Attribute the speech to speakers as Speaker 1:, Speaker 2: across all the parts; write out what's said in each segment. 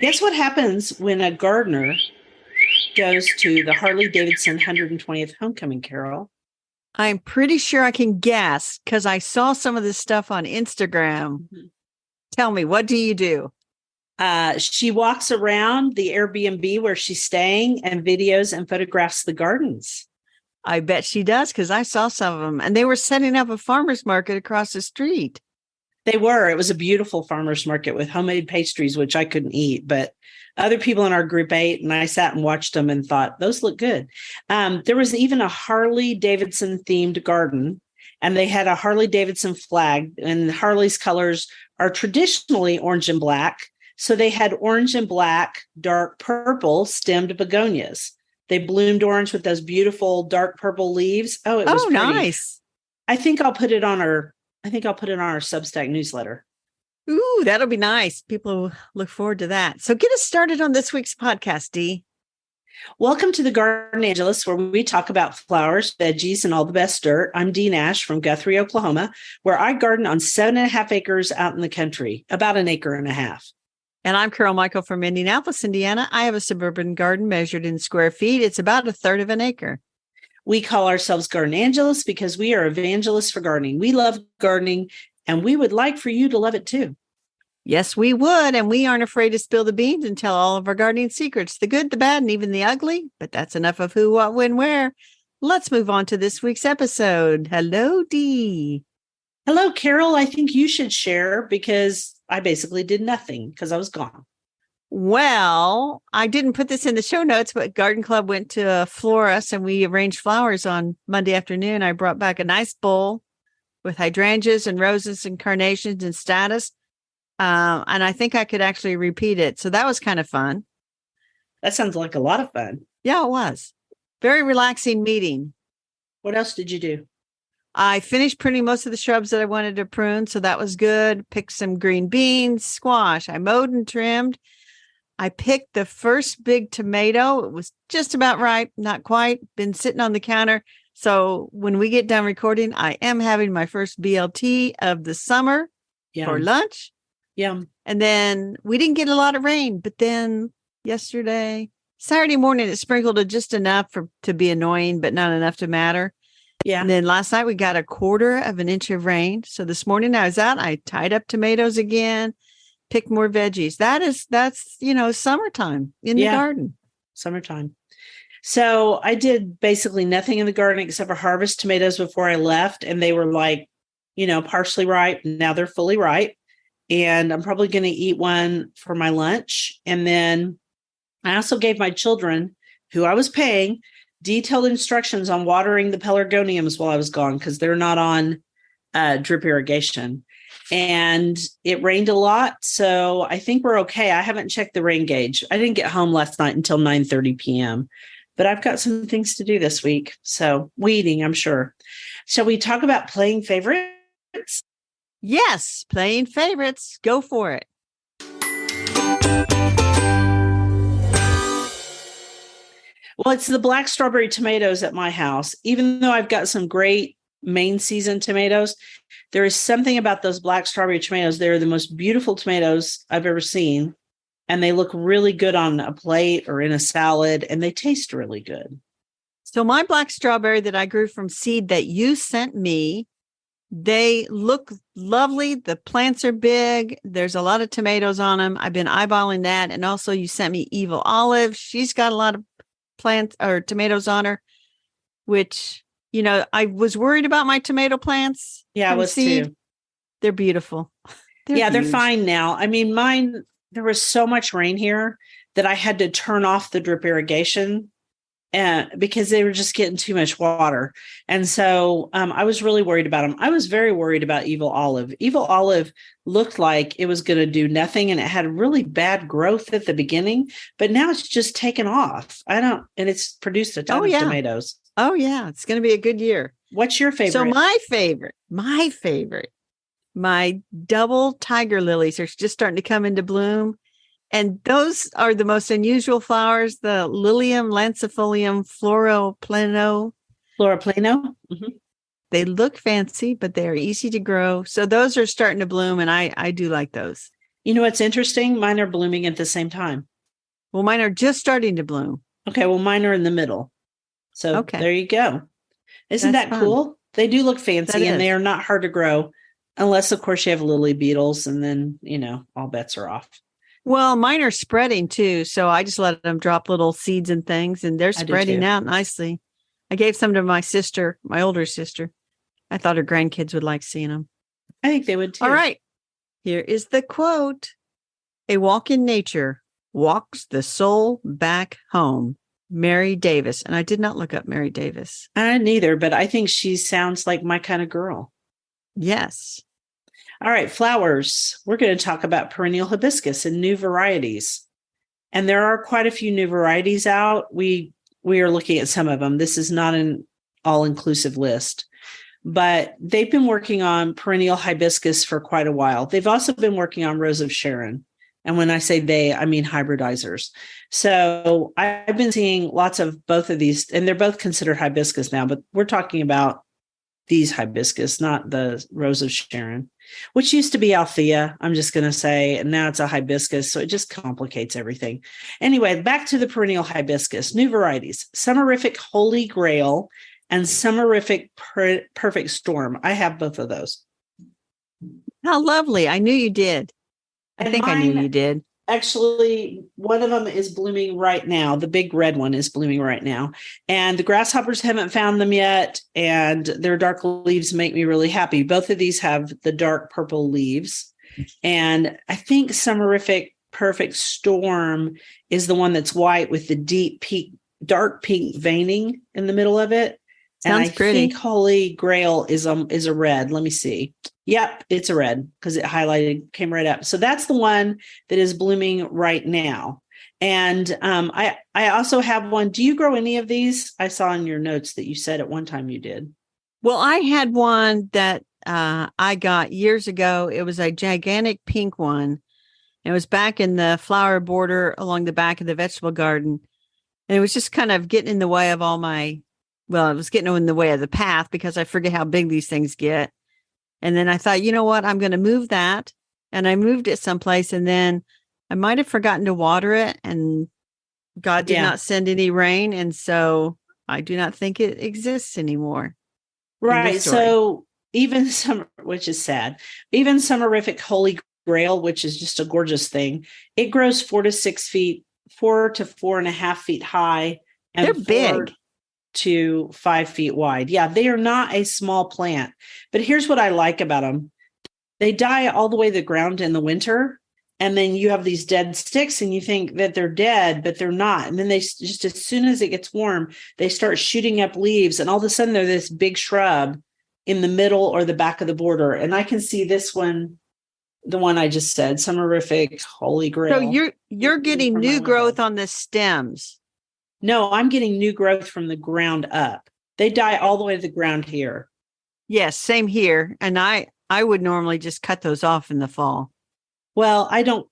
Speaker 1: Guess what happens when a gardener goes to the Harley Davidson 120th homecoming, Carol?
Speaker 2: I'm pretty sure I can guess because I saw some of this stuff on Instagram. Tell me, what do you do?
Speaker 1: She walks around the Airbnb where she's staying and videos and photographs the gardens.
Speaker 2: I bet she does because I saw some of them and they were setting up a farmer's market across the street.
Speaker 1: They were. It was a beautiful farmer's market with homemade pastries, which I couldn't eat, but other people in our group ate, and I sat and watched them and thought, those look good. There was even a Harley Davidson themed garden, and they had a Harley Davidson flag, and Harley's colors are traditionally orange and black. So they had orange and black, dark purple stemmed begonias. They bloomed orange with those beautiful dark purple leaves. Oh, it was pretty.
Speaker 2: Nice.
Speaker 1: I think I'll put it on our Substack newsletter.
Speaker 2: Ooh, that'll be nice. People look forward to that. So get us started on this week's podcast, Dee.
Speaker 1: Welcome to the Garden Angelist, where we talk about flowers, veggies, and all the best dirt. I'm Dee Nash from Guthrie, Oklahoma, where I garden on 7.5 acres out in the country, about 1.5 acres.
Speaker 2: And I'm Carol Michael from Indianapolis, Indiana. I have a suburban garden measured in square feet. It's about 1/3 of an acre.
Speaker 1: We call ourselves Garden Angelists because we are evangelists for gardening. We love gardening, and we would like for you to love it too.
Speaker 2: Yes, we would. And we aren't afraid to spill the beans and tell all of our gardening secrets, the good, the bad, and even the ugly. But that's enough of who, what, when, where. Let's move on to this week's episode. Hello, Dee.
Speaker 1: Hello, Carol. I think you should share because I basically did nothing because I was gone.
Speaker 2: Well, I didn't put this in the show notes, but Garden Club went to a florist and we arranged flowers on Monday afternoon. I brought back a nice bowl with hydrangeas and roses and carnations and statice. And I think I could actually repeat it. So that was kind of fun.
Speaker 1: That sounds like a lot of fun.
Speaker 2: Yeah, it was. Very relaxing meeting.
Speaker 1: What else did you do?
Speaker 2: I finished pruning most of the shrubs that I wanted to prune. So that was good. Picked some green beans, squash. I mowed and trimmed. I picked the first big tomato. It was just about ripe, not quite. Been sitting on the counter. So when we get done recording, I am having my first BLT of the summer for lunch.
Speaker 1: Yeah.
Speaker 2: And then we didn't get a lot of rain, but then Saturday morning, it sprinkled just enough to be annoying, but not enough to matter.
Speaker 1: Yeah.
Speaker 2: And then last night we got 1/4 of an inch of rain. So this morning I was out, I tied up tomatoes again, pick more veggies. That's summertime in the garden.
Speaker 1: Summertime. So I did basically nothing in the garden except for harvest tomatoes before I left. And they were partially ripe. Now they're fully ripe. And I'm probably going to eat one for my lunch. And then I also gave my children, who I was paying, detailed instructions on watering the pelargoniums while I was gone because they're not on drip irrigation. And it rained a lot, so I think we're okay. I haven't checked the rain gauge. I didn't get home last night until 9:30 p.m., but I've got some things to do this week. So weeding, I'm sure. Shall we talk about playing favorites?
Speaker 2: Yes, playing favorites. Go for it.
Speaker 1: Well, it's the black strawberry tomatoes at my house. Even though I've got some great main season tomatoes, there is something about those black strawberry tomatoes. They're the most beautiful tomatoes I've ever seen. And they look really good on a plate or in a salad, and they taste really good.
Speaker 2: So my black strawberry that I grew from seed that you sent me, they look lovely. The plants are big. There's a lot of tomatoes on them. I've been eyeballing that. And also you sent me Evil Olive. She's got a lot of plants or tomatoes on her, which, I was worried about my tomato plants.
Speaker 1: Yeah, I was too.
Speaker 2: They're beautiful.
Speaker 1: They're fine now. I mean, mine, there was so much rain here that I had to turn off the drip irrigation because they were just getting too much water. And so I was really worried about them. I was very worried about Evil Olive. Evil Olive looked like it was going to do nothing, and it had really bad growth at the beginning, but now it's just taken off. And it's produced a ton of tomatoes.
Speaker 2: Oh, yeah. It's going to be a good year.
Speaker 1: What's your favorite?
Speaker 2: So my favorite, my double tiger lilies are just starting to come into bloom. And those are the most unusual flowers, the Lilium lancifolium floropleno.
Speaker 1: Mm-hmm.
Speaker 2: They look fancy, but they are easy to grow. So those are starting to bloom, and I do like those.
Speaker 1: You know what's interesting? Mine are blooming at the same time.
Speaker 2: Well, mine are just starting to bloom.
Speaker 1: Okay, well, mine are in the middle. So there you go. Isn't
Speaker 2: That's
Speaker 1: that
Speaker 2: fun.
Speaker 1: cool? They do look fancy,
Speaker 2: That
Speaker 1: and they
Speaker 2: is.
Speaker 1: are not hard to grow, unless, of course, you have lily beetles, and then, all bets are off.
Speaker 2: Well, mine are spreading too. So I just let them drop little seeds and things, and they're
Speaker 1: I do
Speaker 2: spreading
Speaker 1: too.
Speaker 2: out nicely. I gave some to my sister, my older sister. I thought her grandkids would like seeing them.
Speaker 1: I think they would too.
Speaker 2: All right. Here is the quote. A walk in nature walks the soul back home. Mary Davis. And I did not look up Mary Davis.
Speaker 1: Neither, but I think she sounds like my kind of girl.
Speaker 2: Yes.
Speaker 1: All right, flowers. We're going to talk about perennial hibiscus and new varieties. And there are quite a few new varieties out. We are looking at some of them. This is not an all-inclusive list, but they've been working on perennial hibiscus for quite a while. They've also been working on Rose of Sharon. And when I say they, I mean hybridizers. So I've been seeing lots of both of these, and they're both considered hibiscus now, but we're talking about these hibiscus, not the Rose of Sharon, which used to be Althea, I'm just going to say, and now it's a hibiscus. So it just complicates everything. Anyway, back to the perennial hibiscus, new varieties, Summerific Holy Grail and Summerific Perfect Storm. I have both of those.
Speaker 2: How lovely. I knew you did. I think I knew you did.
Speaker 1: Actually, one of them is blooming right now. The big red one is blooming right now. And the grasshoppers haven't found them yet. And their dark leaves make me really happy. Both of these have the dark purple leaves. And I think Summerific Perfect Storm is the one that's white with the deep dark pink veining in the middle of it.
Speaker 2: Sounds pretty.
Speaker 1: I think Holy Grail is a red. Let me see. Yep, it's a red because it came right up. So that's the one that is blooming right now. And I also have one. Do you grow any of these? I saw in your notes that you said at one time you did.
Speaker 2: Well, I had one that I got years ago. It was a gigantic pink one. It was back in the flower border along the back of the vegetable garden. And it was just kind of getting in the way of it was getting in the way of the path because I forget how big these things get. And then I thought, you know what, I'm going to move that. And I moved it someplace. And then I might have forgotten to water it. And God did not send any rain. And so I do not think it exists anymore.
Speaker 1: Right. So which is sad, even Summerific Holy Grail, which is just a gorgeous thing, it grows 4 to 6 feet, 4 to 4.5 feet high. And
Speaker 2: they're big.
Speaker 1: To 5 feet wide. Yeah, they are not a small plant. But here's what I like about them. They die all the way to the ground in the winter. And then you have these dead sticks and you think that they're dead, but they're not. And then they just, as soon as it gets warm, they start shooting up leaves. And all of a sudden they're this big shrub in the middle or the back of the border. And I can see this one, the one I just said, Summerific Holy Grail.
Speaker 2: So you're getting new growth on the stems.
Speaker 1: No, I'm getting new growth from the ground up. They die all the way to the ground here.
Speaker 2: Yes, same here. And I would normally just cut those off in the fall.
Speaker 1: Well, I don't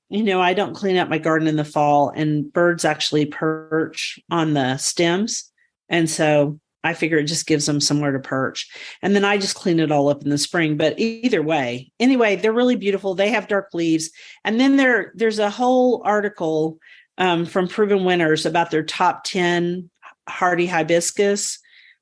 Speaker 1: clean up my garden in the fall, and birds actually perch on the stems. And so I figure it just gives them somewhere to perch. And then I just clean it all up in the spring. But either way, anyway, they're really beautiful. They have dark leaves. And then there's a whole article from Proven Winners about their top 10 hardy hibiscus,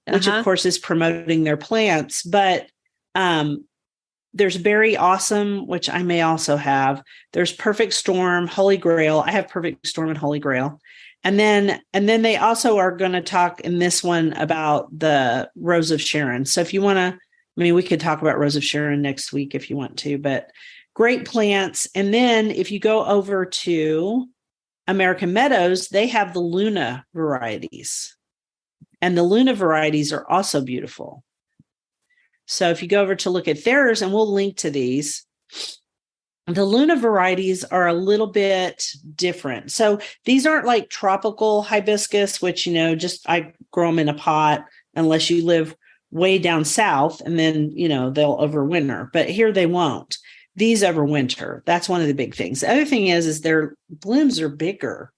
Speaker 1: which of course is promoting their plants. But there's Berry Awesome, which I may also have. There's Perfect Storm, Holy Grail. I have Perfect Storm and Holy Grail. And then they also are going to talk in this one about the Rose of Sharon. So if you want to, we could talk about Rose of Sharon next week if you want to, but great plants. And then if you go over to American Meadows, they have the Luna varieties. And the Luna varieties are also beautiful. So if you go over to look at theirs, and we'll link to these, the Luna varieties are a little bit different. So these aren't like tropical hibiscus, which, just I grow them in a pot unless you live way down south, and then, they'll overwinter. But here they won't. These overwinter. That's one of the big things. The other thing is their blooms are bigger.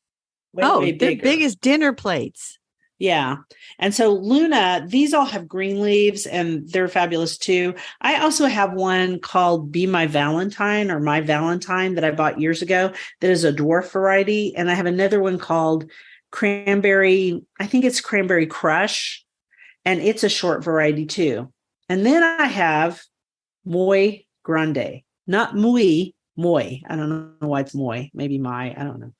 Speaker 2: Way bigger. They're big as dinner plates.
Speaker 1: Yeah. And so Luna, these all have green leaves and they're fabulous too. I also have one called Be My Valentine or My Valentine that I bought years ago that is a dwarf variety. And I have another one called Cranberry, I think it's Cranberry Crush, and it's a short variety too. And then I have Muy Grande, not Muy, Muy. I don't know why it's Muy, maybe My, I don't know.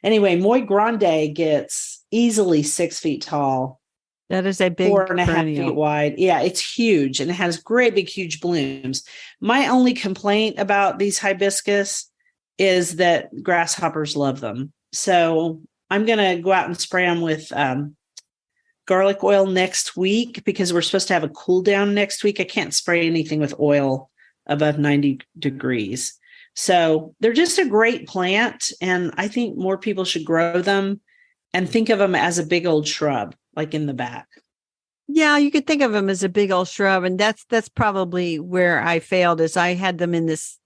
Speaker 1: Anyway, Muy Grande gets easily 6 feet tall,
Speaker 2: That is a big
Speaker 1: 4.5 feet wide. Yeah, it's huge and it has great big, huge blooms. My only complaint about these hibiscus is that grasshoppers love them. So I'm going to go out and spray them with garlic oil next week because we're supposed to have a cool down next week. I can't spray anything with oil above 90 degrees. So they're just a great plant. And I think more people should grow them and think of them as a big old shrub, like in the back.
Speaker 2: Yeah, you could think of them as a big old shrub. And that's probably where I failed is I had them in this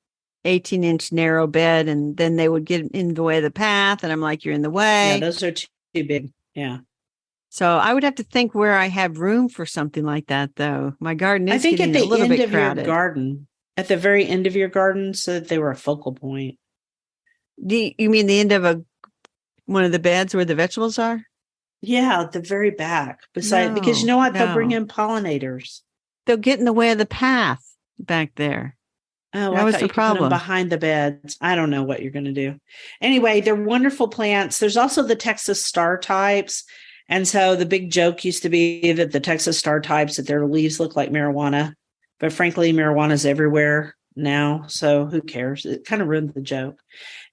Speaker 2: 18-inch narrow bed and then they would get in the way of the path. And I'm like, you're in the way.
Speaker 1: Yeah, those are too big. Yeah.
Speaker 2: So I would have to think where I have room for something like that, though. My garden is getting a little bit crowded.
Speaker 1: Your garden, at the very end of your garden, so that they were a focal point.
Speaker 2: You mean the end of one of the beds where the vegetables are?
Speaker 1: Yeah, at the very back. Because you know what? They'll bring in pollinators.
Speaker 2: They'll get in the way of the path back there.
Speaker 1: Oh, that was the problem. Put them behind the beds. I don't know what you're going to do. Anyway, they're wonderful plants. There's also the Texas star types. And so the big joke used to be that the Texas star types, that their leaves look like marijuana. But frankly, marijuana is everywhere now. So who cares? It kind of ruined the joke.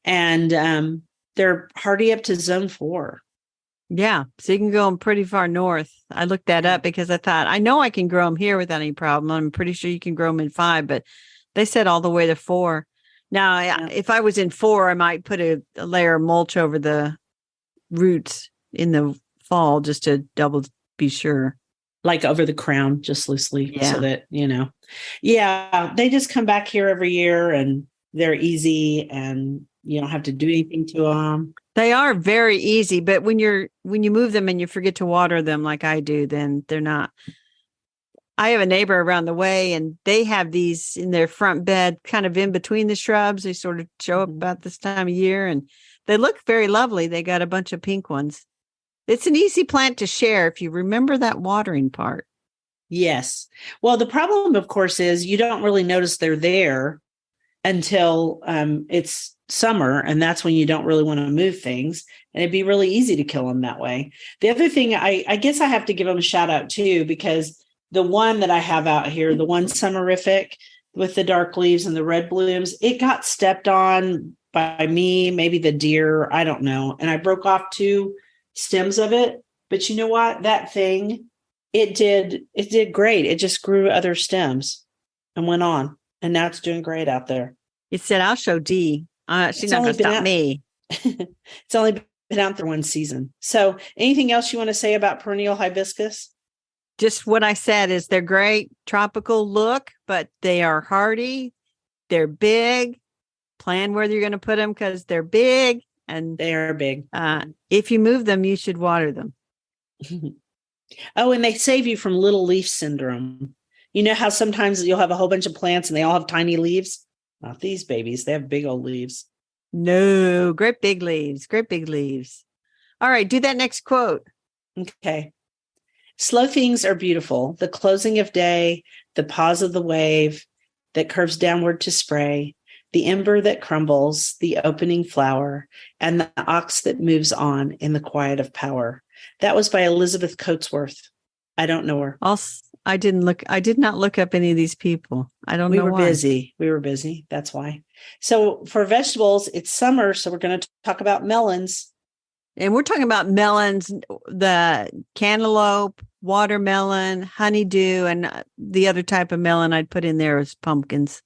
Speaker 1: And they're hardy up to zone 4.
Speaker 2: Yeah. So you can go them pretty far north. I looked that up because I thought, I know I can grow them here without any problem. I'm pretty sure you can grow them in 5, but they said all the way to 4. Now, if I was in 4, I might put a layer of mulch over the roots in the fall just to double be sure.
Speaker 1: Like over the crown, just loosely, so that, Yeah, they just come back here every year and they're easy and you don't have to do anything to them.
Speaker 2: They are very easy, but when you move them and you forget to water them like I do, then they're not. I have a neighbor around the way and they have these in their front bed, kind of in between the shrubs. They sort of show up about this time of year and they look very lovely. They got a bunch of pink ones. It's an easy plant to share if you remember that watering part.
Speaker 1: Yes. Well, the problem, of course, is you don't really notice they're there until it's summer. And that's when you don't really want to move things. And it'd be really easy to kill them that way. The other thing, I guess I have to give them a shout out too, because the one that I have out here, the one summerific with the dark leaves and the red blooms, it got stepped on by me, maybe the deer, I don't know. And I broke off 2 stems of it. But you know what? That thing, it did great. It just grew other stems and went on. And now it's doing great out there.
Speaker 2: It said, I'll show Dee. She's not going to stop me.
Speaker 1: It's only been out there 1 season. So anything else you want to say about perennial hibiscus?
Speaker 2: Just what I said is they're great tropical look, but they are hardy. They're big. Plan where you're going to put them because they're big. And
Speaker 1: they are big.
Speaker 2: If you move them, you should water them.
Speaker 1: Oh, and they save you from little leaf syndrome. You know how sometimes you'll have a whole bunch of plants and they all have tiny leaves? Not these babies. They have big old leaves.
Speaker 2: No, great big leaves. Great big leaves. All right, do that next quote.
Speaker 1: Okay. Slow things are beautiful. The closing of day, the pause of the wave that curves downward to spray, the ember that crumbles, the opening flower, and the ox that moves on in the quiet of power. That was by Elizabeth Coatsworth. I don't know her.
Speaker 2: I did not look up any of these people. I don't know why.
Speaker 1: We were busy. That's why. So for vegetables, it's summer. So we're going to talk about melons.
Speaker 2: And we're talking about melons, the cantaloupe, watermelon, honeydew, and the other type of melon I'd put in there is pumpkins.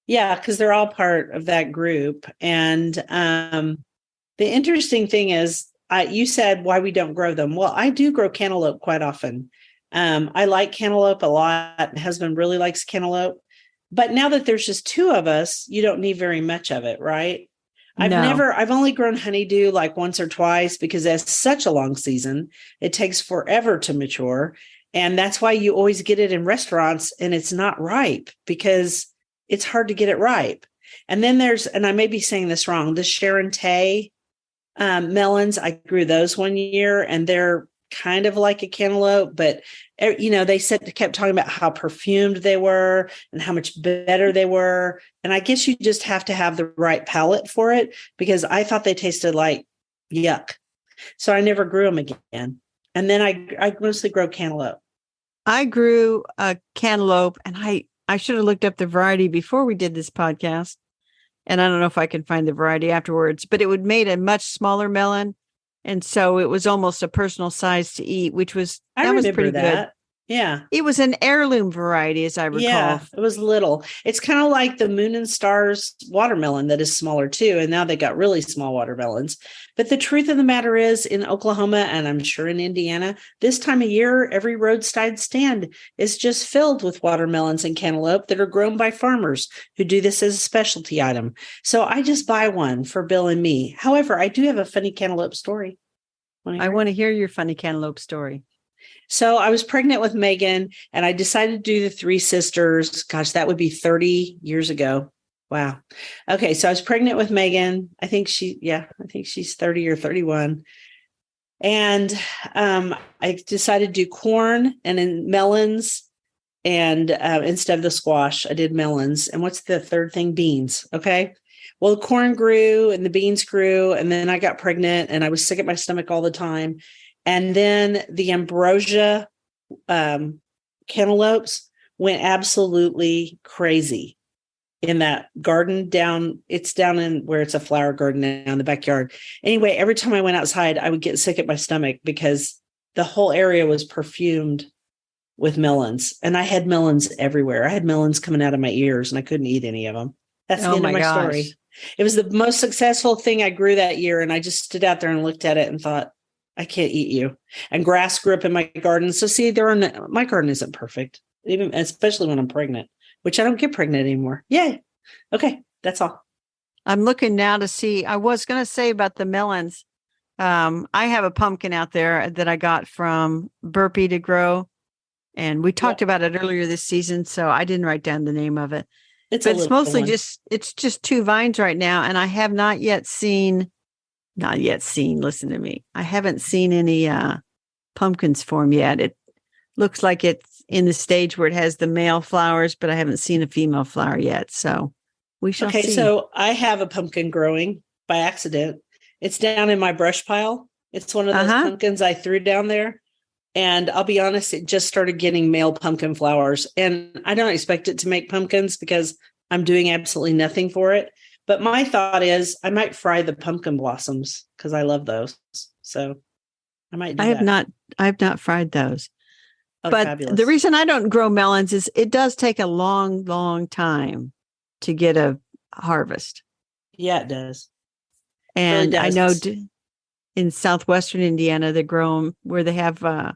Speaker 1: Yeah, because they're all part of that group. And the interesting thing is, you said why we don't grow them. Well, I do grow cantaloupe quite often. I like cantaloupe a lot. My husband really likes cantaloupe. But now that there's just 2 of us, you don't need very much of it, right?
Speaker 2: No.
Speaker 1: I've only grown honeydew like once or twice because that's such a long season. It takes forever to mature. And that's why you always get it in restaurants and it's not ripe because it's hard to get it ripe. And then and I may be saying this wrong, the Sharon Tay melons, I grew those one year and they're kind of like a cantaloupe, but they kept talking about how perfumed they were and how much better they were. And I guess you just have to have the right palate for it because I thought they tasted like yuck. So I never grew them again. And then I mostly grow cantaloupe.
Speaker 2: I grew a cantaloupe and I should have looked up the variety before we did this podcast. And I don't know if I can find the variety afterwards, but it would made a much smaller melon. And so it was almost a personal size to eat, which was, that was pretty good.
Speaker 1: Yeah.
Speaker 2: It was an heirloom variety, as I recall.
Speaker 1: Yeah, it was little. It's kind of like the Moon and Stars watermelon that is smaller too. And now they got really small watermelons. But the truth of the matter is in Oklahoma, and I'm sure in Indiana, this time of year, every roadside stand is just filled with watermelons and cantaloupe that are grown by farmers who do this as a specialty item. So I just buy one for Bill and me. However, I do have a funny cantaloupe story.
Speaker 2: I want to hear your funny cantaloupe story.
Speaker 1: So I was pregnant with Megan and I decided to do the Three Sisters. Gosh, that would be 30 years ago. Wow. Okay. So I was pregnant with Megan. I think she's 30 or 31. And I decided to do corn and then melons. And instead of the squash, I did melons. And what's the third thing? Beans. Okay. Well, the corn grew and the beans grew. And then I got pregnant and I was sick at my stomach all the time. And then the ambrosia cantaloupes went absolutely crazy in that garden it's down in where it's a flower garden now in the backyard. Anyway, every time I went outside, I would get sick at my stomach because the whole area was perfumed with melons. And I had melons everywhere. I had melons coming out of my ears and I couldn't eat any of them. That's the end of my story. It was the most successful thing I grew that year. And I just stood out there and looked at it and thought, I can't eat you. And grass grew up in my garden. So see, my garden isn't perfect, even especially when I'm pregnant, which I don't get pregnant anymore. Yay. Okay. That's all.
Speaker 2: I'm looking now to see. I was going to say about the melons. I have a pumpkin out there that I got from Burpee to Grow. And we talked about it earlier this season. So I didn't write down the name of it. It's mostly it's just two vines right now. And I have not yet seen, listen to me. I haven't seen any pumpkins form yet. It looks like it's in the stage where it has the male flowers, but I haven't seen a female flower yet. So we shall see. Okay,
Speaker 1: so I have a pumpkin growing by accident. It's down in my brush pile. It's one of those pumpkins I threw down there. And I'll be honest, it just started getting male pumpkin flowers. And I don't expect it to make pumpkins because I'm doing absolutely nothing for it. But my thought is I might fry the pumpkin blossoms because I love those. So I might do that.
Speaker 2: I have not fried those.
Speaker 1: Oh,
Speaker 2: but
Speaker 1: fabulous.
Speaker 2: The reason I don't grow melons is it does take a long, long time to get a harvest.
Speaker 1: Yeah, it does.
Speaker 2: And it really does. I know in southwestern Indiana, they grow them where they have a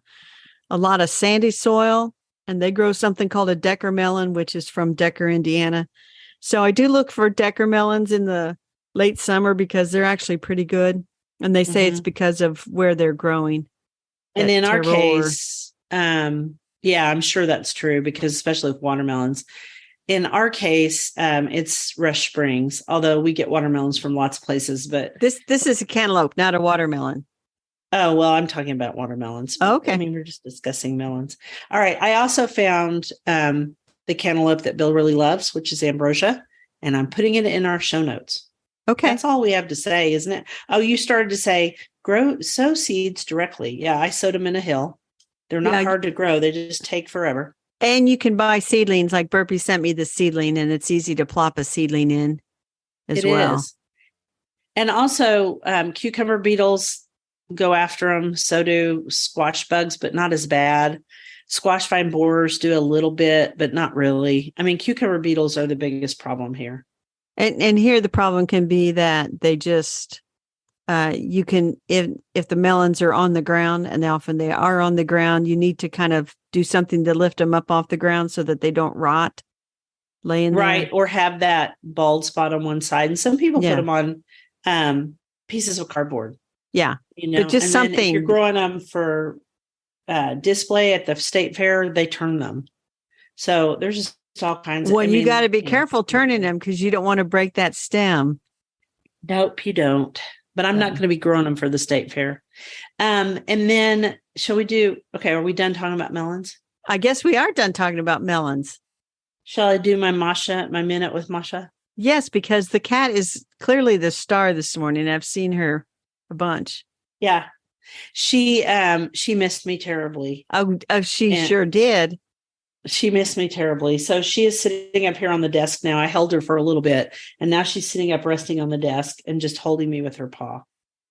Speaker 2: lot of sandy soil, and they grow something called a Decker melon, which is from Decker, Indiana. So I do look for Decker melons in the late summer because they're actually pretty good. And they say it's because of where they're growing.
Speaker 1: And in our case, I'm sure that's true because especially with watermelons, in our case, it's Rush Springs, although we get watermelons from lots of places. But
Speaker 2: this is a cantaloupe, not a watermelon.
Speaker 1: Oh, well, I'm talking about watermelons.
Speaker 2: Okay.
Speaker 1: I mean, we're just discussing melons. All right. I also found the cantaloupe that Bill really loves, which is ambrosia, and I'm putting it in our show notes.
Speaker 2: Okay.
Speaker 1: That's all we have to say, isn't it? Oh, you started to say sow seeds directly. Yeah, I sowed them in a hill. They're not hard to grow. They just take forever.
Speaker 2: And you can buy seedlings, like Burpee sent me the seedling, and it's easy to plop a seedling in as well. It is.
Speaker 1: And also cucumber beetles go after them. So do squash bugs, but not as bad. Squash vine borers do a little bit, but not really. I mean, cucumber beetles are the biggest problem here.
Speaker 2: And here the problem can be that they just, you can, if the melons are on the ground, and often they are on the ground, you need to kind of do something to lift them up off the ground so that they don't rot laying there.
Speaker 1: Right. Or have that bald spot on one side. And some people put them on pieces of cardboard.
Speaker 2: Yeah.
Speaker 1: But
Speaker 2: just
Speaker 1: and then if you're
Speaker 2: something.
Speaker 1: growing them for display at the state fair, they turn them. So there's just all kinds of.
Speaker 2: Well, you got to be careful turning them because you don't want to break that stem.
Speaker 1: Nope, you don't. But I'm not going to be growing them for the state fair. And then shall we do, okay, are we done talking about melons?
Speaker 2: I guess we are done talking about melons.
Speaker 1: Shall I do my minute with Masha?
Speaker 2: Yes, because the cat is clearly the star this morning. I've seen her a bunch.
Speaker 1: Yeah. She missed me terribly.
Speaker 2: Oh, she sure did.
Speaker 1: She missed me terribly. So she is sitting up here on the desk now. I held her for a little bit, and now she's sitting up resting on the desk and just holding me with her paw.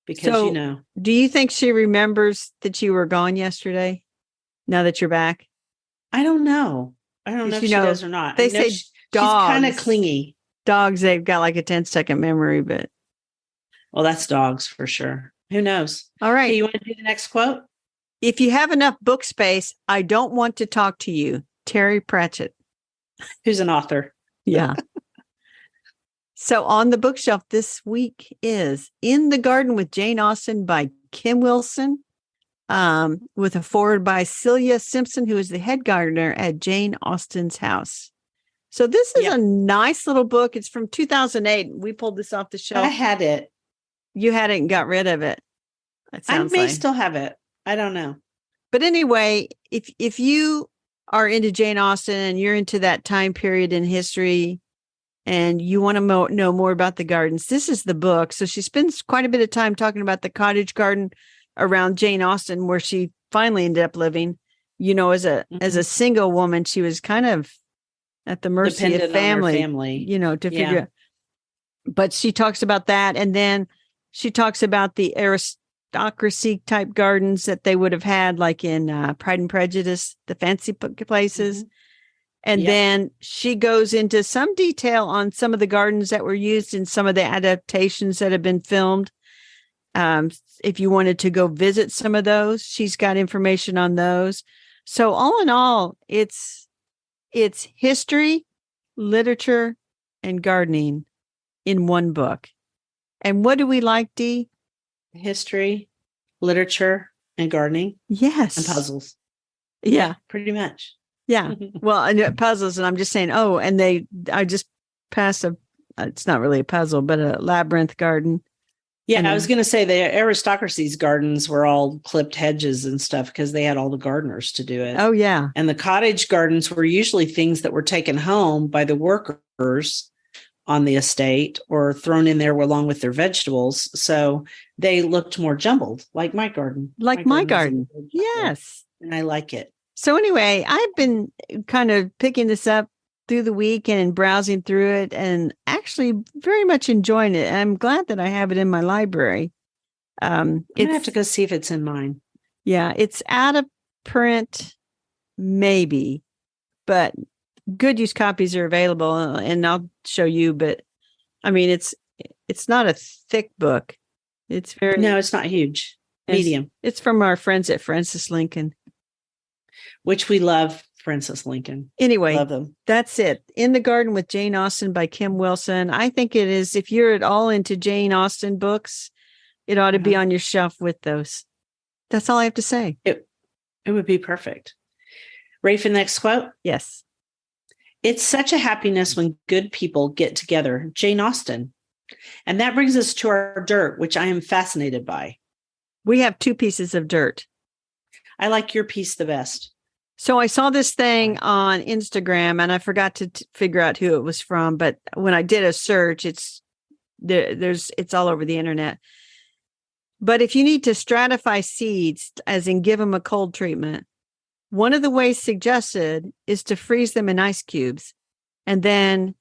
Speaker 1: Because,
Speaker 2: do you think she remembers that you were gone yesterday? Now that you're back?
Speaker 1: I don't know. I don't know if she does or not.
Speaker 2: They say dogs.
Speaker 1: She's kind of clingy.
Speaker 2: Dogs, they've got like a 10-second memory, but.
Speaker 1: Well, that's dogs for sure. Who knows?
Speaker 2: All right.
Speaker 1: Hey, you want to do the next quote?
Speaker 2: If you have enough book space, I don't want to talk to you. Terry Pratchett.
Speaker 1: Who's an author.
Speaker 2: Yeah. So on the bookshelf this week is In the Garden with Jane Austen by Kim Wilson, with a foreword by Celia Simpson, who is the head gardener at Jane Austen's house. So this is a nice little book. It's from 2008. We pulled this off the shelf.
Speaker 1: I had it.
Speaker 2: You had it and got rid of it.
Speaker 1: I may still have it. I don't know.
Speaker 2: But anyway, if you are into Jane Austen and you're into that time period in history and you want to know more about the gardens, this is the book. So she spends quite a bit of time talking about the cottage garden around Jane Austen, where she finally ended up living. As a single woman, she was kind of at the mercy
Speaker 1: dependent
Speaker 2: of family,
Speaker 1: to
Speaker 2: figure out. But she talks about that. And then she talks about the aristocracy type gardens that they would have had, like in Pride and Prejudice, the fancy places. And then she goes into some detail on some of the gardens that were used in some of the adaptations that have been filmed. If you wanted to go visit some of those, she's got information on those. So all in all, it's history, literature, and gardening in one book. And what do we like, Dee?
Speaker 1: History, literature, and gardening.
Speaker 2: Yes.
Speaker 1: And puzzles.
Speaker 2: Yeah.
Speaker 1: Pretty much.
Speaker 2: Yeah. Well, I know puzzles, and I'm just saying, I just passed it's not really a puzzle, but a labyrinth garden.
Speaker 1: Yeah, I was going to say the aristocracy's gardens were all clipped hedges and stuff because they had all the gardeners to do it.
Speaker 2: Oh, yeah.
Speaker 1: And the cottage gardens were usually things that were taken home by the workers on the estate or thrown in there along with their vegetables. So they looked more jumbled, like my garden.
Speaker 2: Like my garden. Yes.
Speaker 1: And I like it.
Speaker 2: So anyway, I've been kind of picking this up through the week and browsing through it and actually very much enjoying it. And I'm glad that I have it in my library.
Speaker 1: I'm going to have to go see if it's in mine.
Speaker 2: Yeah, it's out of print, maybe, but good use copies are available, and I'll show you. But I mean, it's not a thick book. It's
Speaker 1: it's not huge. Medium.
Speaker 2: It's from our friends at Francis Lincoln,
Speaker 1: which we love. Francis Lincoln.
Speaker 2: Anyway,
Speaker 1: love them.
Speaker 2: That's it. In the Garden with Jane Austen by Kim Wilson. I think it is, if you're at all into Jane Austen books, it ought to be on your shelf with those. That's all I have to say.
Speaker 1: It would be perfect. Ready for the next quote?
Speaker 2: Yes.
Speaker 1: It's such a happiness when good people get together. Jane Austen. And that brings us to our dirt, which I am fascinated by.
Speaker 2: We have 2 pieces of dirt.
Speaker 1: I like your piece the best.
Speaker 2: So I saw this thing on Instagram and I forgot to figure out who it was from. But when I did a search, it's all over the internet. But if you need to stratify seeds, as in give them a cold treatment, one of the ways suggested is to freeze them in ice cubes and then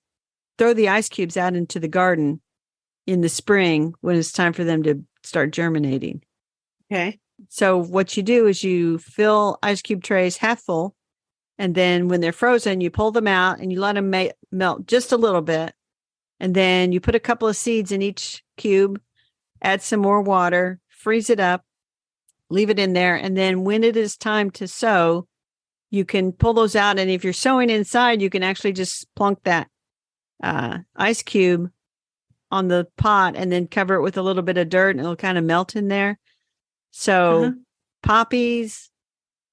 Speaker 2: throw the ice cubes out into the garden in the spring when it's time for them to start germinating.
Speaker 1: Okay.
Speaker 2: So what you do is you fill ice cube trays half full, and then when they're frozen, you pull them out and you let them melt just a little bit. And then you put a couple of seeds in each cube, add some more water, freeze it up, leave it in there. And then when it is time to sow, you can pull those out. And if you're sowing inside, you can actually just plunk that ice cube on the pot and then cover it with a little bit of dirt and it'll kind of melt in there. So poppies,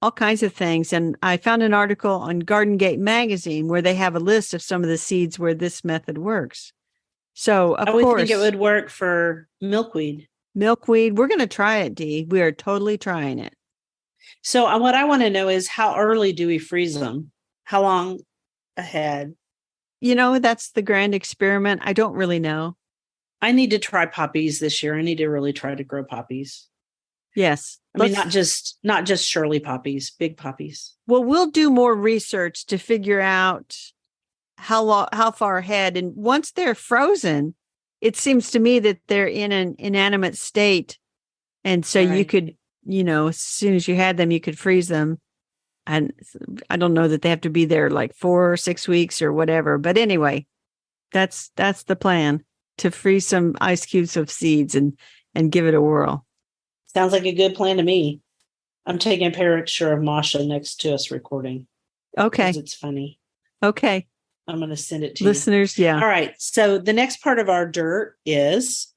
Speaker 2: all kinds of things. And I found an article on Garden Gate magazine where they have a list of some of the seeds where this method works. So of
Speaker 1: I would
Speaker 2: course,
Speaker 1: think it would work for milkweed.
Speaker 2: Milkweed. We're going to try it, Dee. We are totally trying it.
Speaker 1: So what I want to know is how early do we freeze them? How long ahead?
Speaker 2: That's the grand experiment. I don't really know.
Speaker 1: I need to try poppies this year. I need to really try to grow poppies.
Speaker 2: Yes.
Speaker 1: I mean, not just Shirley poppies, big poppies.
Speaker 2: Well, we'll do more research to figure out how far ahead. And once they're frozen, it seems to me that they're in an inanimate state. And so you could, as soon as you had them, you could freeze them. And I don't know that they have to be there like 4 or 6 weeks or whatever. But anyway, that's the plan, to freeze some ice cubes of seeds and give it a whirl.
Speaker 1: Sounds like a good plan to me. I'm taking a picture of Masha next to us recording.
Speaker 2: Okay.
Speaker 1: It's funny.
Speaker 2: Okay.
Speaker 1: I'm going to send it to
Speaker 2: listeners.
Speaker 1: you.
Speaker 2: Yeah.
Speaker 1: All right. So the next part of our dirt is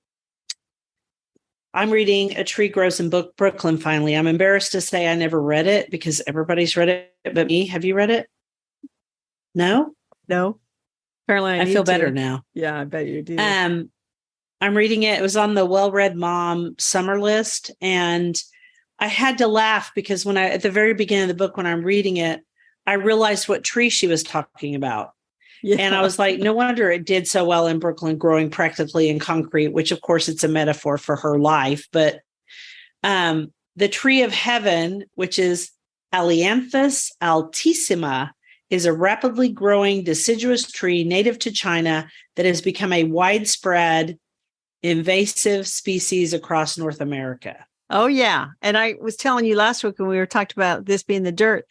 Speaker 1: I'm reading A Tree Grows in Brooklyn finally. I'm embarrassed to say I never read it because everybody's read it but me. Have you read it? No?
Speaker 2: No. Apparently
Speaker 1: I feel better now.
Speaker 2: Yeah, I bet you do.
Speaker 1: I'm reading it. It was on the Well-Read Mom summer list. And I had to laugh because at the very beginning of the book, when I'm reading it, I realized what tree she was talking about. Yeah. And I was like, no wonder it did so well in Brooklyn, growing practically in concrete, which of course it's a metaphor for her life. But the tree of heaven, which is Ailanthus altissima, is a rapidly growing deciduous tree native to China that has become a widespread invasive species across North America.
Speaker 2: Oh, yeah. And I was telling you last week when we were talking about this being the dirt,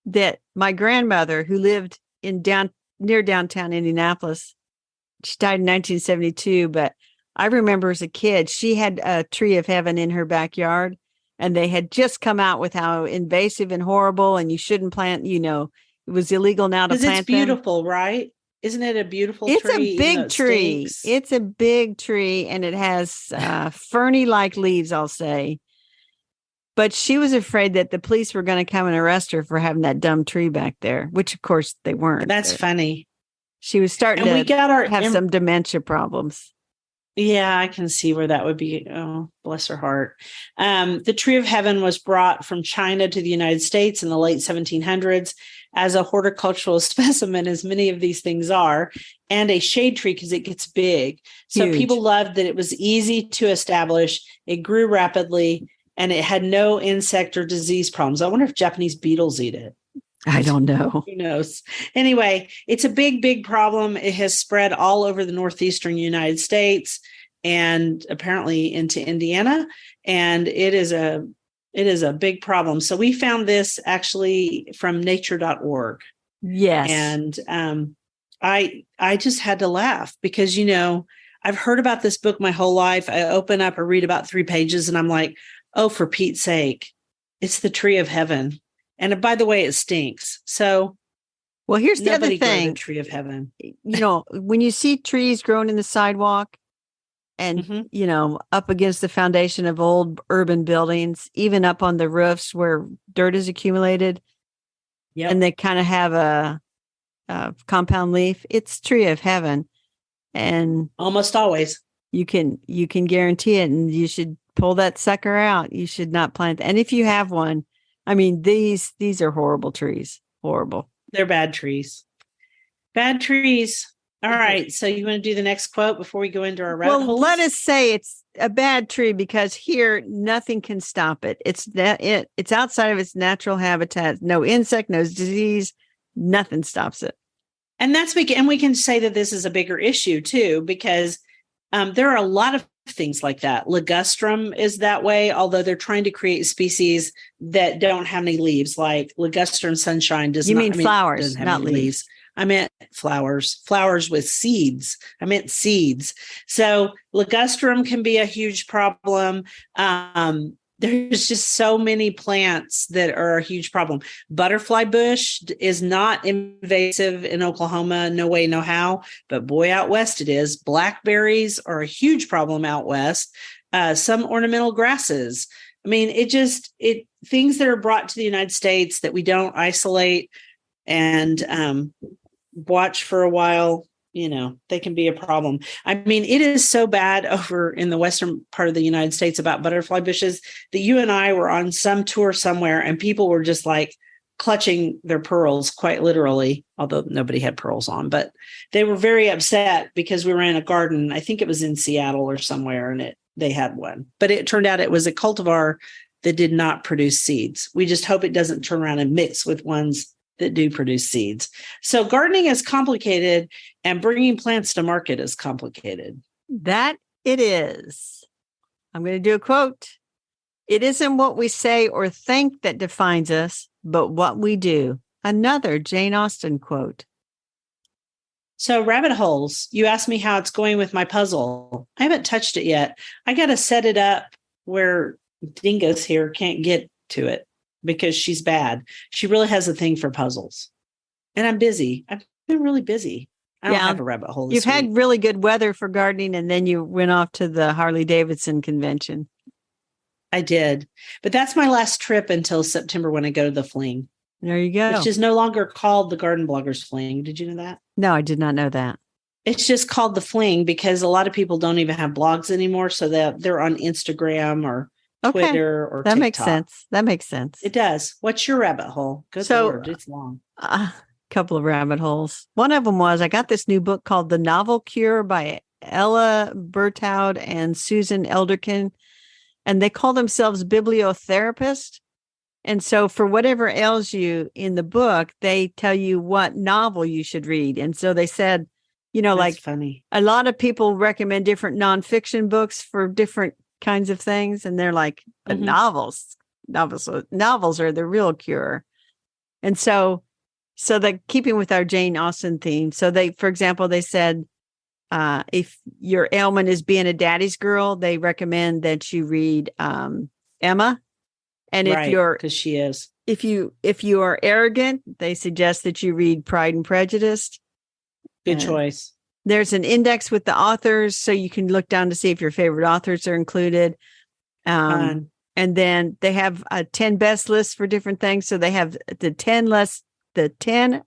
Speaker 2: that my grandmother, who lived near downtown Indianapolis, she died in 1972, but I remember as a kid, she had a tree of heaven in her backyard, and they had just come out with how invasive and horrible, and you shouldn't plant, it was illegal now to plant.
Speaker 1: It's beautiful, right? Isn't it a beautiful tree?
Speaker 2: It's a big tree. It's a big tree, and it has ferny-like leaves, I'll say. But she was afraid that the police were going to come and arrest her for having that dumb tree back there, which, of course, they weren't.
Speaker 1: That's funny.
Speaker 2: She was starting to have some dementia problems.
Speaker 1: Yeah, I can see where that would be. Oh, bless her heart. The tree of heaven was brought from China to the United States in the late 1700s as a horticultural specimen, as many of these things are, and a shade tree because it gets big. So
Speaker 2: Huge.
Speaker 1: People loved that it was easy to establish. It grew rapidly, and it had no insect or disease problems. I wonder if Japanese beetles eat it.
Speaker 2: I don't know.
Speaker 1: Who knows? Anyway, it's a big, big problem. It has spread all over the northeastern United States and apparently into Indiana. And it is a big problem. So we found this actually from nature.org.
Speaker 2: Yes.
Speaker 1: And I just had to laugh because, I've heard about this book my whole life. I open up or read about 3 pages and I'm like, oh, for Pete's sake, it's the tree of heaven. And by the way, it stinks. So,
Speaker 2: well, here's the other thing.
Speaker 1: The tree of heaven.
Speaker 2: When you see trees growing in the sidewalk and, up against the foundation of old urban buildings, even up on the roofs where dirt is accumulated, and they kind of have a compound leaf, it's tree of heaven. And
Speaker 1: almost always
Speaker 2: you can guarantee it, and you should pull that sucker out. You should not plant. And if you have one, I mean, these are horrible trees. Horrible.
Speaker 1: They're bad trees. Bad trees. All right. So you want to do the next quote before we go into our rabbit holes?
Speaker 2: Let us say it's a bad tree because here nothing can stop it. It's outside of its natural habitat. No insect, no disease, nothing stops it.
Speaker 1: And we can say that this is a bigger issue too, because there are a lot of things like that. Ligustrum is that way, although they're trying to create species that don't have any leaves, like ligustrum sunshine does not.
Speaker 2: You mean flowers, not leaves.
Speaker 1: I meant flowers with seeds. I meant seeds. So ligustrum can be a huge problem. there's just so many plants that are a huge problem. Butterfly bush is not invasive in Oklahoma. No way, no how. But boy, out west it is. Blackberries are a huge problem out west. Some ornamental grasses. I mean, things that are brought to the United States that we don't isolate and watch for a while, they can be a problem. I mean, it is so bad over in the western part of the United States about butterfly bushes that you and I were on some tour somewhere and people were just like clutching their pearls, quite literally, although nobody had pearls on, but they were very upset because we were in a garden. I think it was in Seattle or somewhere, and they had one, but it turned out it was a cultivar that did not produce seeds. We just hope it doesn't turn around and mix with ones that do produce seeds. So gardening is complicated and bringing plants to market is complicated.
Speaker 2: That it is. I'm going to do a quote. It isn't what we say or think that defines us, but what we do. Another Jane Austen quote.
Speaker 1: So rabbit holes, you asked me how it's going with my puzzle. I haven't touched it yet. I got to set it up where Dingus here can't get to it because she's bad. She really has a thing for puzzles. And I'm busy. I've been really busy. I don't have a rabbit hole this
Speaker 2: You've
Speaker 1: week.
Speaker 2: had really good weather for gardening, and then you went off to the Harley Davidson convention.
Speaker 1: I did. But that's my last trip until September when I go to the fling.
Speaker 2: There you go.
Speaker 1: Which is no longer called the Garden Bloggers Fling. Did you know that?
Speaker 2: No, I did not know that.
Speaker 1: It's just called the Fling because a lot of people don't even have blogs anymore. So they're on Instagram or Twitter or
Speaker 2: that
Speaker 1: TikTok.
Speaker 2: makes sense. That makes sense.
Speaker 1: It does. What's your rabbit hole? Good Lord, it's long.
Speaker 2: A couple of rabbit holes. One of them was I got this new book called The Novel Cure by Ella Bertaud and Susan Elderkin, and they call themselves bibliotherapists. And so for whatever ails you in the book, they tell you what novel you should read. And so they said,
Speaker 1: That's funny.
Speaker 2: A lot of people recommend different nonfiction books for different kinds of things. And they're like, but novels are the real cure. And so they're keeping with our Jane Austen theme. So for example, they said, if your ailment is being a daddy's girl, they recommend that you read Emma. And
Speaker 1: because she is,
Speaker 2: if you are arrogant, they suggest that you read Pride and Prejudice.
Speaker 1: Good choice.
Speaker 2: There's an index with the authors, so you can look down to see if your favorite authors are included. And then they have a 10 best lists for different things. So they have the 10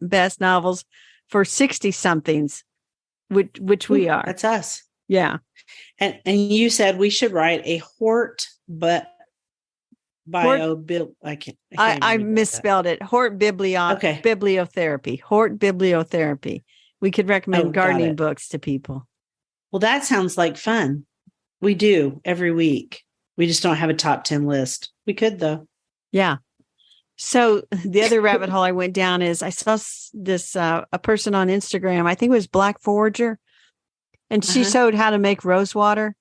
Speaker 2: best novels for 60 somethings, which we are.
Speaker 1: That's us.
Speaker 2: Yeah.
Speaker 1: And you said we should write a I
Speaker 2: misspelled it. Bibliotherapy. Hort bibliotherapy. We could recommend gardening books to people.
Speaker 1: Well, that sounds like fun. We do every week. We just don't have a top 10 list. We could though.
Speaker 2: Yeah. So the other rabbit hole I went down is I saw this a person on Instagram. I think it was Black Forager, and she showed how to make rose water.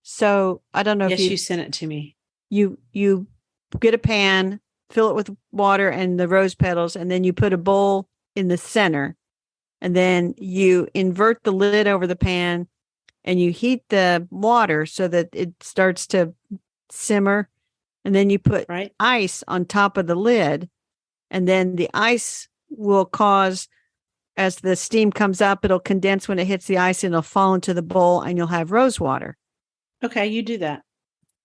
Speaker 2: So I don't know if
Speaker 1: you sent it to me.
Speaker 2: You get a pan, fill it with water and the rose petals, and then you put a bowl in the center, and then you invert the lid over the pan and you heat the water so that it starts to simmer. And then you put ice on top of the lid, and then the ice will cause, as the steam comes up, it'll condense when it hits the ice and it'll fall into the bowl and you'll have rose water.
Speaker 1: Okay, you do that.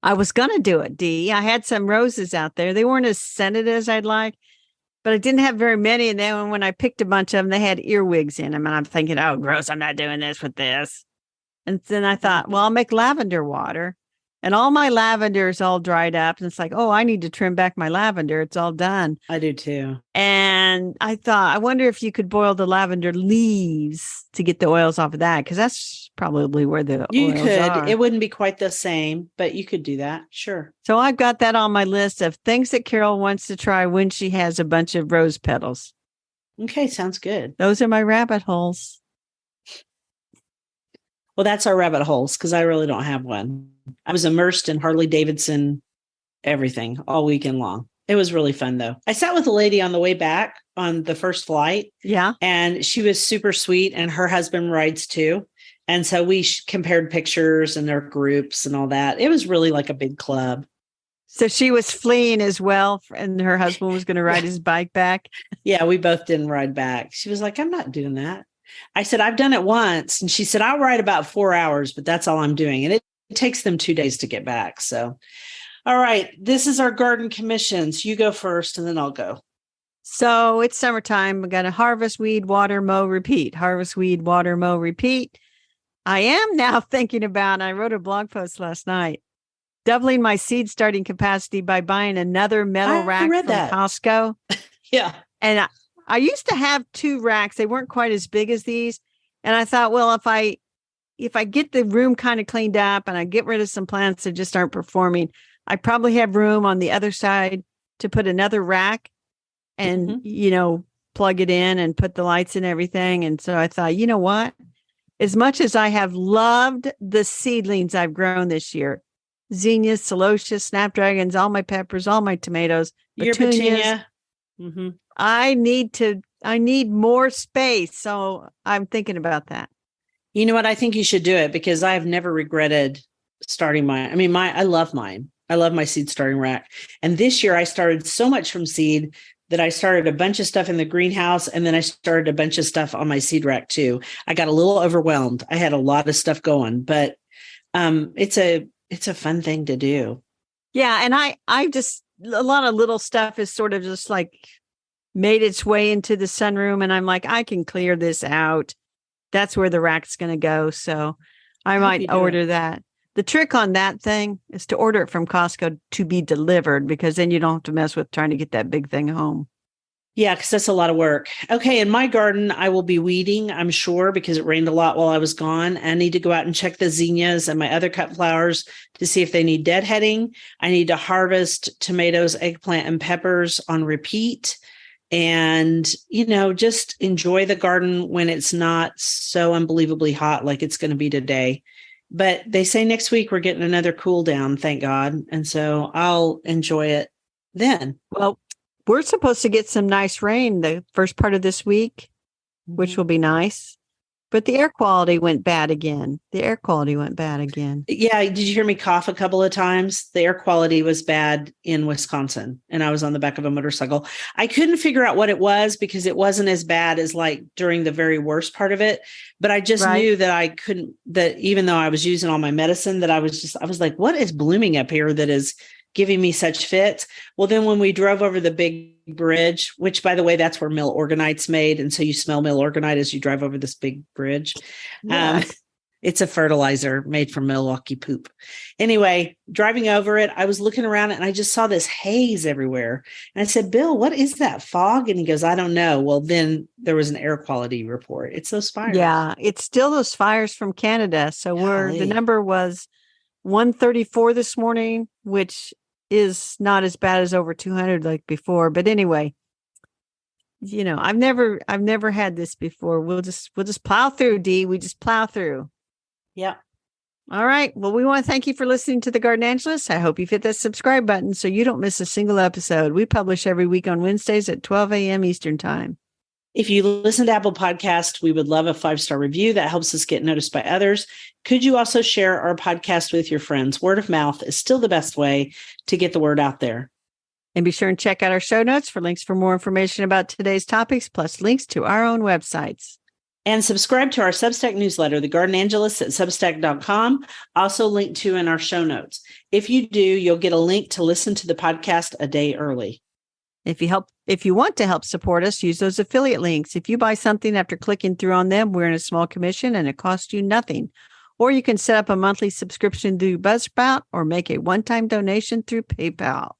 Speaker 2: I was going to do it, Dee. I had some roses out there. They weren't as scented as I'd like, but I didn't have very many. And then when I picked a bunch of them, they had earwigs in them. And I'm thinking, oh, gross, I'm not doing this with this. And then I thought, well, I'll make lavender water. And all my lavender is all dried up. And it's like, oh, I need to trim back my lavender. It's all done.
Speaker 1: I do too.
Speaker 2: And I thought, I wonder if you could boil the lavender leaves to get the oils off of that. Because that's probably where the oils are.
Speaker 1: It wouldn't be quite the same, but you could do that. Sure.
Speaker 2: So I've got that on my list of things that Carol wants to try when she has a bunch of rose petals.
Speaker 1: Okay. Sounds good.
Speaker 2: Those are my rabbit holes.
Speaker 1: Well, that's our rabbit holes because I really don't have one. I was immersed in Harley Davidson, everything all weekend long. It was really fun, though. I sat with a lady on the way back on the first flight.
Speaker 2: Yeah.
Speaker 1: And she was super sweet, and her husband rides too. And so we compared pictures and their groups and all that. It was really like a big club.
Speaker 2: So she was fleeing as well, and her husband was going to ride his bike back.
Speaker 1: Yeah, we both didn't ride back. She was like, I'm not doing that. I said, I've done it once. And she said, I'll ride about 4 hours, but that's all I'm doing. And it takes them 2 days to get back. So, all right, this is our garden commissions. You go first and then I'll go.
Speaker 2: So it's summertime. We got to harvest, weed, water, mow, repeat. Harvest, weed, water, mow, repeat. I am now thinking about, I wrote a blog post last night, doubling my seed starting capacity by buying another metal rack from Costco.
Speaker 1: Yeah.
Speaker 2: And I used to have 2 racks. They weren't quite as big as these. And I thought, well, if I get the room kind of cleaned up and I get rid of some plants that just aren't performing, I probably have room on the other side to put another rack and, plug it in and put the lights and everything. And so I thought, you know what? As much as I have loved the seedlings I've grown this year, zinnias, celosia, snapdragons, all my peppers, all my tomatoes,
Speaker 1: your petunia.
Speaker 2: I need more space. So I'm thinking about that.
Speaker 1: You know what? I think you should do it because I have never regretted starting mine. I mean, I love mine. I love my seed starting rack. And this year I started so much from seed that I started a bunch of stuff in the greenhouse. And then I started a bunch of stuff on my seed rack too. I got a little overwhelmed. I had a lot of stuff going, but it's a fun thing to do.
Speaker 2: Yeah. And I just, a lot of little stuff is sort of just like made its way into the sunroom. And I'm like, I can clear this out. That's where the rack's going to go. So I might order that. The trick on that thing is to order it from Costco to be delivered, because then you don't have to mess with trying to get that big thing home.
Speaker 1: Yeah, because that's a lot of work. Okay, in my garden, I will be weeding, I'm sure, because it rained a lot while I was gone. I need to go out and check the zinnias and my other cut flowers to see if they need deadheading. I need to harvest tomatoes, eggplant, and peppers on repeat. And, just enjoy the garden when it's not so unbelievably hot like it's going to be today. But they say next week we're getting another cool down, thank God. And so I'll enjoy it then.
Speaker 2: Well, we're supposed to get some nice rain the first part of this week, which will be nice. But the air quality went bad again. Yeah. Did
Speaker 1: you hear me cough a couple of times? The air quality was bad in Wisconsin, and I was on the back of a motorcycle. I couldn't figure out what it was because it wasn't as bad as like during the very worst part of it. But I just knew that that even though I was using all my medicine, that I was like, what is blooming up here that is giving me such fits? Well, then when we drove over the big bridge, which by the way, that's where mill organite's made. And so you smell mill organite as you drive over this big bridge. Yeah. It's a fertilizer made from Milwaukee poop. Anyway, driving over it, I was looking around and I just saw this haze everywhere. And I said, Bill, what is that, fog? And he goes, I don't know. Well, then there was an air quality report. It's those fires.
Speaker 2: Yeah, it's still those fires from Canada. So the number was 134 this morning, which is not as bad as over 200 like before. But anyway, I've never had this before. We'll just plow through, Dee. We just plow through.
Speaker 1: Yeah.
Speaker 2: All right. Well, we want to thank you for listening to The Garden Angelist. I hope you've hit that subscribe button so you don't miss a single episode. We publish every week on Wednesdays at 12 a.m. Eastern Time.
Speaker 1: If you listen to Apple Podcasts, we would love a 5-star review. That helps us get noticed by others. Could you also share our podcast with your friends? Word of mouth is still the best way to get the word out there.
Speaker 2: And be sure and check out our show notes for links for more information about today's topics, plus links to our own websites.
Speaker 1: And subscribe to our Substack newsletter, The Garden Angelist at Substack.com, also linked to in our show notes. If you do, you'll get a link to listen to the podcast a day early.
Speaker 2: If you want to help support us, use those affiliate links. If you buy something after clicking through on them, we're in a small commission and it costs you nothing. Or you can set up a monthly subscription through Buzzsprout or make a one-time donation through PayPal.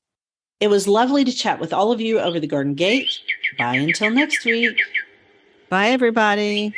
Speaker 1: It was lovely to chat with all of you over the Garden Gate. Bye until next week.
Speaker 2: Bye, everybody.